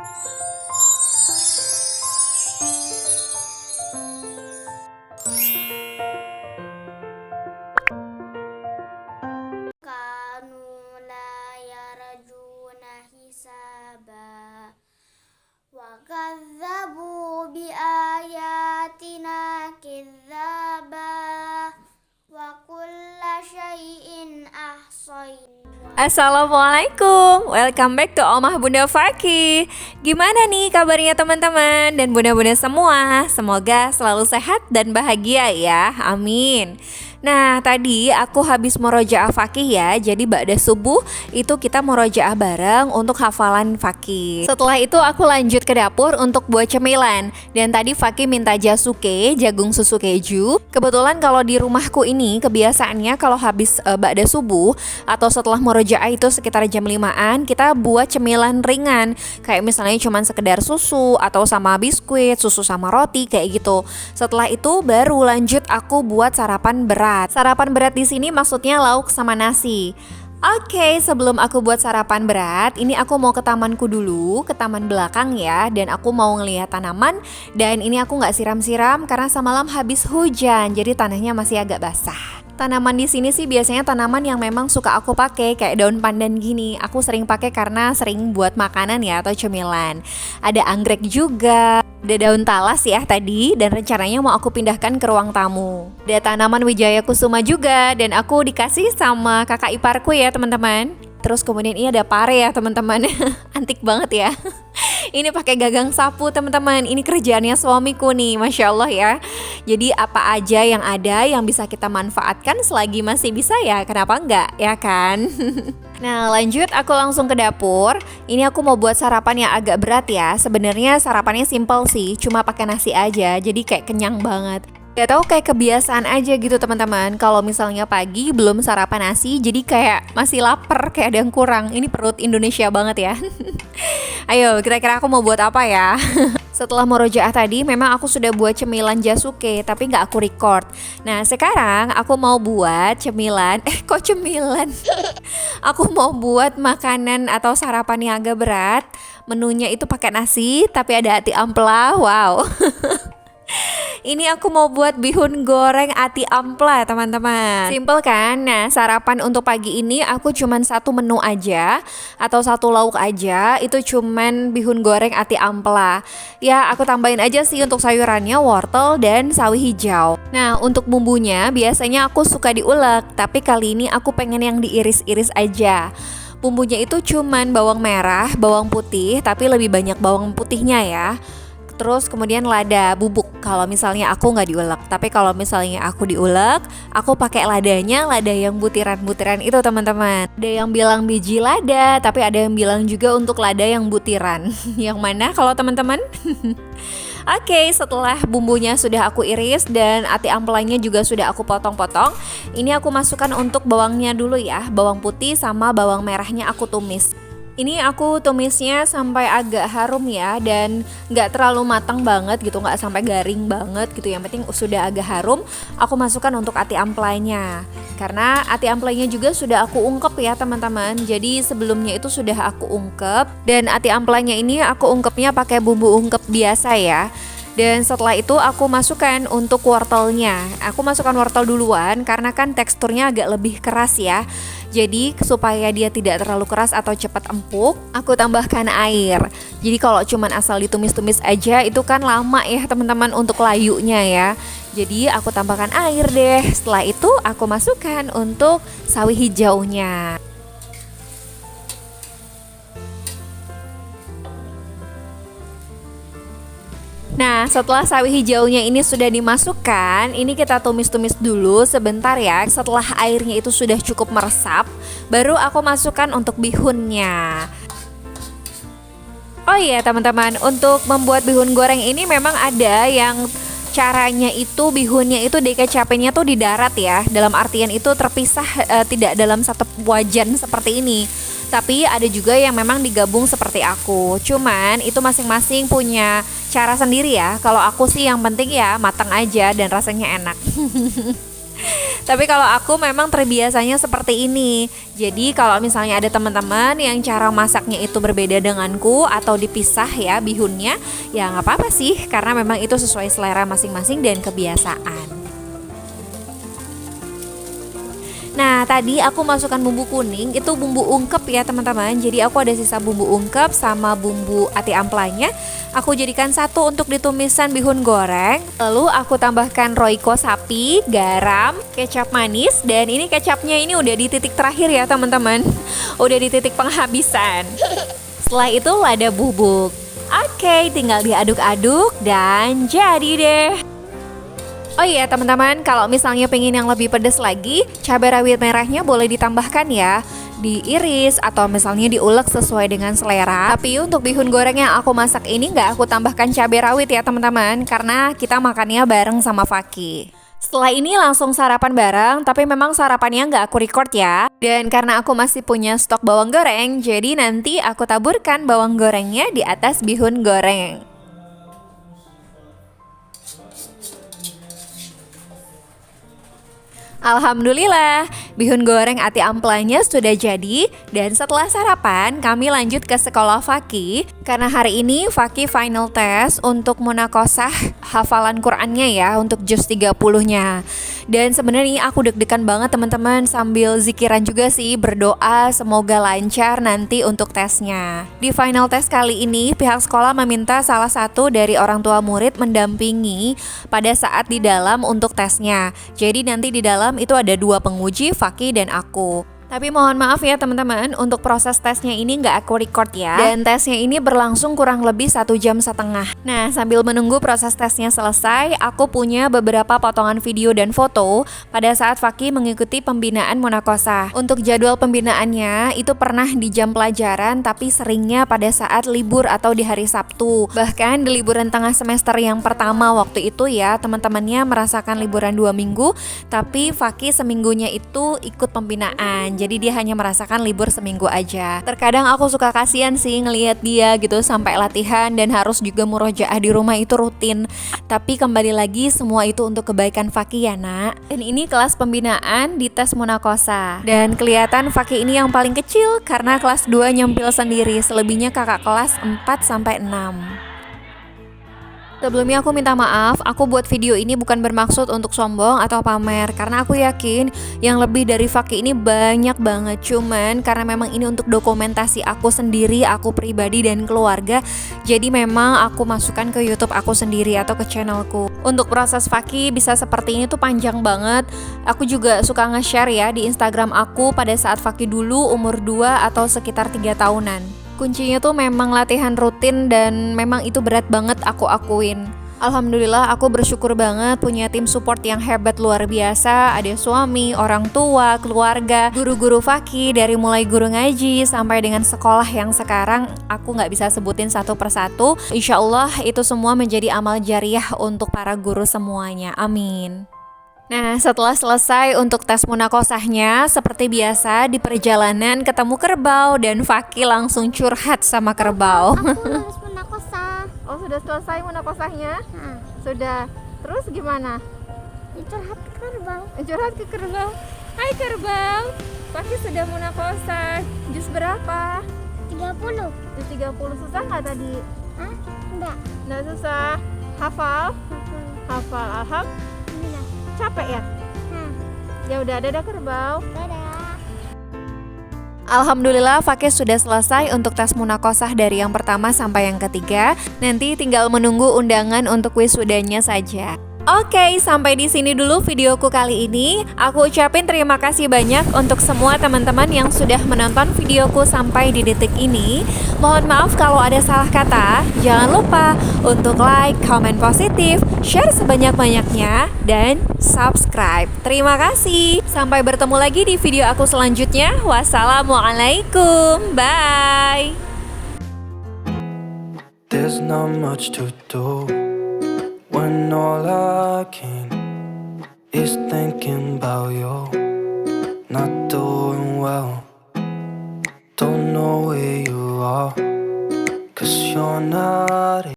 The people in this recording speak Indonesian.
Kanu la yarjuna hisaba wa kadzabu bi ayatina kidzaba wa kulla syai'in ahsayna. Assalamualaikum, welcome back to Omah Bunda Fakih. Gimana nih kabarnya teman-teman dan bunda-bunda semua? Semoga selalu sehat dan bahagia ya, amin. Nah tadi aku habis murojaah fakih ya. Jadi ba'da subuh itu kita murojaah bareng untuk hafalan fakih. Setelah itu aku lanjut ke dapur untuk buat cemilan. Dan tadi fakih minta jasuke, jagung susu keju. Kebetulan kalau di rumahku ini kebiasaannya kalau habis ba'da subuh atau setelah murojaah itu sekitar jam 5-an, kita buat cemilan ringan. Kayak misalnya cuman sekedar susu atau sama biskuit, susu sama roti kayak gitu. Setelah itu baru lanjut aku buat sarapan berat. Sarapan berat di sini maksudnya lauk sama nasi. Oke, sebelum aku buat sarapan berat, ini aku mau ke tamanku dulu, ke taman belakang ya. Dan aku mau ngelihat tanaman. Dan ini aku nggak siram-siram karena semalam habis hujan, jadi tanahnya masih agak basah. Tanaman di sini sih biasanya tanaman yang memang suka aku pakai, kayak daun pandan gini. Aku sering pakai karena sering buat makanan ya atau cemilan. Ada anggrek juga. Ada daun talas ya tadi, dan rencananya mau aku pindahkan ke ruang tamu. Ada tanaman wijaya kusuma juga, dan aku dikasih sama kakak iparku ya teman-teman. Terus kemudian ini ada pare ya teman-teman. Antik banget ya. Ini pakai gagang sapu teman-teman. Ini kerjaannya suamiku nih, Masya Allah ya. Jadi apa aja yang ada yang bisa kita manfaatkan selagi masih bisa ya, kenapa enggak ya kan. Nah lanjut aku langsung ke dapur. Ini aku mau buat sarapan yang agak berat ya. Sebenarnya sarapannya simple sih, cuma pakai nasi aja. Jadi kayak kenyang banget. Gak tau, kayak kebiasaan aja gitu teman-teman. Kalau misalnya pagi belum sarapan nasi, jadi kayak masih lapar, kayak ada yang kurang. Ini perut Indonesia banget ya. Ayo kira-kira aku mau buat apa ya. Setelah murojaah tadi memang aku sudah buat cemilan jasuke, tapi gak aku record. Nah sekarang aku mau buat cemilan. Kok cemilan? Aku mau buat makanan atau sarapan yang agak berat. Menunya itu pakai nasi, tapi ada ati ampela. Wow. Ini aku mau buat bihun goreng ati ampela teman-teman. Simple kan? Nah sarapan untuk pagi ini aku cuman satu menu aja atau satu lauk aja. Itu cuman bihun goreng ati ampela. Ya aku tambahin aja sih untuk sayurannya wortel dan sawi hijau. Nah untuk bumbunya biasanya aku suka diulek, tapi kali ini aku pengen yang diiris-iris aja. Bumbunya itu cuman bawang merah, bawang putih, tapi lebih banyak bawang putihnya ya. Terus kemudian lada bubuk kalau misalnya aku nggak diulek. Tapi kalau misalnya aku diulek, aku pakai ladanya, lada yang butiran-butiran itu teman-teman. Ada yang bilang biji lada, tapi ada yang bilang juga untuk lada yang butiran. Yang mana kalau teman-teman? Oke, setelah bumbunya sudah aku iris dan ati ampelanya juga sudah aku potong-potong, ini aku masukkan untuk bawangnya dulu ya. Bawang putih sama bawang merahnya aku tumis. Ini aku tumisnya sampai agak harum ya, dan gak terlalu matang banget gitu, gak sampai garing banget gitu. Yang penting sudah agak harum, aku masukkan untuk ati amplanya. Karena ati amplanya juga sudah aku ungkep ya teman-teman. Jadi sebelumnya itu sudah aku ungkep, dan ati amplanya ini aku ungkepnya pakai bumbu ungkep biasa ya. Dan setelah itu aku masukkan untuk wortelnya. Aku masukkan wortel duluan karena kan teksturnya agak lebih keras ya. Jadi supaya dia tidak terlalu keras atau cepat empuk, aku tambahkan air. Jadi kalau cuman asal ditumis-tumis aja itu kan lama ya teman-teman untuk layunya ya. Jadi aku tambahkan air deh. Setelah itu aku masukkan untuk sawi hijaunya. Nah setelah sawi hijaunya ini sudah dimasukkan, ini kita tumis-tumis dulu sebentar ya. Setelah airnya itu sudah cukup meresap, baru aku masukkan untuk bihunnya. Oh iya teman-teman, untuk membuat bihun goreng ini memang ada yang caranya itu bihunnya itu dikecapinnya tuh di darat ya. Dalam artian itu terpisah, tidak dalam satu wajan seperti ini. Tapi ada juga yang memang digabung seperti aku. Cuman itu masing-masing punya cara sendiri ya. Kalau aku sih yang penting ya matang aja dan rasanya enak. Tapi kalau aku memang terbiasanya seperti ini. Jadi kalau misalnya ada teman-teman yang cara masaknya itu berbeda denganku atau dipisah ya bihunnya, ya nggak apa-apa sih, karena memang itu sesuai selera masing-masing dan kebiasaan. Nah, tadi aku masukkan bumbu kuning, itu bumbu ungkep ya teman-teman. Jadi aku ada sisa bumbu ungkep sama bumbu ati amplanya. Aku jadikan satu untuk ditumisan bihun goreng. Lalu aku tambahkan roiko sapi, garam, kecap manis. Dan ini kecapnya ini udah di titik terakhir ya teman-teman. Udah di titik penghabisan. Setelah itu lada bubuk. Oke, tinggal diaduk-aduk dan jadi deh. Oh iya teman-teman, kalau misalnya pengen yang lebih pedas lagi, cabai rawit merahnya boleh ditambahkan ya, diiris atau misalnya diulek sesuai dengan selera. Tapi untuk bihun goreng yang aku masak ini nggak aku tambahkan cabai rawit ya teman-teman, karena kita makannya bareng sama Faki. Setelah ini langsung sarapan bareng, tapi memang sarapannya nggak aku record ya. Dan karena aku masih punya stok bawang goreng, jadi nanti aku taburkan bawang gorengnya di atas bihun goreng. Alhamdulillah, bihun goreng ati amplanya sudah jadi. Dan setelah sarapan, kami lanjut ke sekolah Faki. Karena hari ini Faki final test untuk munakosah hafalan Qur'annya ya, untuk juz 30-nya. Dan sebenarnya aku deg-degan banget teman-teman, sambil zikiran juga sih, berdoa semoga lancar nanti untuk tesnya. Di final test kali ini, pihak sekolah meminta salah satu dari orang tua murid mendampingi pada saat di dalam untuk tesnya. Jadi nanti di dalam itu ada 2 penguji, Faki dan aku. Tapi mohon maaf ya teman-teman, untuk proses tesnya ini nggak aku record ya. Dan tesnya ini berlangsung kurang lebih 1,5 jam. Nah, sambil menunggu proses tesnya selesai, aku punya beberapa potongan video dan foto pada saat Faki mengikuti pembinaan munakosah. Untuk jadwal pembinaannya itu pernah di jam pelajaran, tapi seringnya pada saat libur atau di hari Sabtu. Bahkan di liburan tengah semester yang pertama waktu itu ya, teman-temannya merasakan liburan 2 minggu, tapi Faki seminggunya itu ikut pembinaan. Jadi dia hanya merasakan libur seminggu aja. Terkadang aku suka kasihan sih ngelihat dia gitu sampai latihan dan harus juga murojaah di rumah itu rutin. Tapi kembali lagi semua itu untuk kebaikan Faki ya nak. Dan ini kelas pembinaan di tes munakosah. Dan kelihatan Faki ini yang paling kecil karena kelas 2 nyempil sendiri. Selebihnya kakak kelas 4 sampai 6. Sebelumnya aku minta maaf, aku buat video ini bukan bermaksud untuk sombong atau pamer, karena aku yakin yang lebih dari Faki ini banyak banget. Cuman karena memang ini untuk dokumentasi aku sendiri, aku pribadi dan keluarga, jadi memang aku masukkan ke YouTube aku sendiri atau ke channelku. Untuk proses Faki bisa seperti ini tuh panjang banget. Aku juga suka nge-share ya di Instagram aku pada saat Faki dulu umur 2 atau sekitar 3 tahunan. Kuncinya tuh memang latihan rutin dan memang itu berat banget aku akuin. Alhamdulillah aku bersyukur banget punya tim support yang hebat luar biasa. Ada suami, orang tua, keluarga, guru-guru Faki dari mulai guru ngaji sampai dengan sekolah yang sekarang aku nggak bisa sebutin satu persatu. Insya Allah itu semua menjadi amal jariah untuk para guru semuanya. Amin. Nah, setelah selesai untuk tes munakosahnya, seperti biasa di perjalanan ketemu kerbau dan Faki langsung curhat sama kerbau. Aku harus munakosah. Oh, sudah selesai munakosahnya? Sudah. Terus gimana? Curhat ke kerbau. Curhat ke kerbau. Hai kerbau, Faki sudah munakosah. Jus berapa? 30. Jus 30. Susah nggak tadi? Hah? Enggak. Nggak susah. Hafal? Hafal. Alhamdulillah. Capek ya? Ya udah, dadah kerbau. Dadah. Alhamdulillah Faki sudah selesai untuk tes munakosah dari yang pertama sampai yang ketiga. Nanti tinggal menunggu undangan untuk wisudanya saja. Oke, sampai di sini dulu videoku kali ini. Aku ucapin terima kasih banyak untuk semua teman-teman yang sudah menonton videoku sampai di detik ini. Mohon maaf kalau ada salah kata. Jangan lupa untuk like, komen positif, share sebanyak-banyaknya, dan subscribe. Terima kasih. Sampai bertemu lagi di video aku selanjutnya. Wassalamualaikum. Bye. There's not much to do when all I can is thinking about you. Not doing well, don't know where you are, 'cause you're not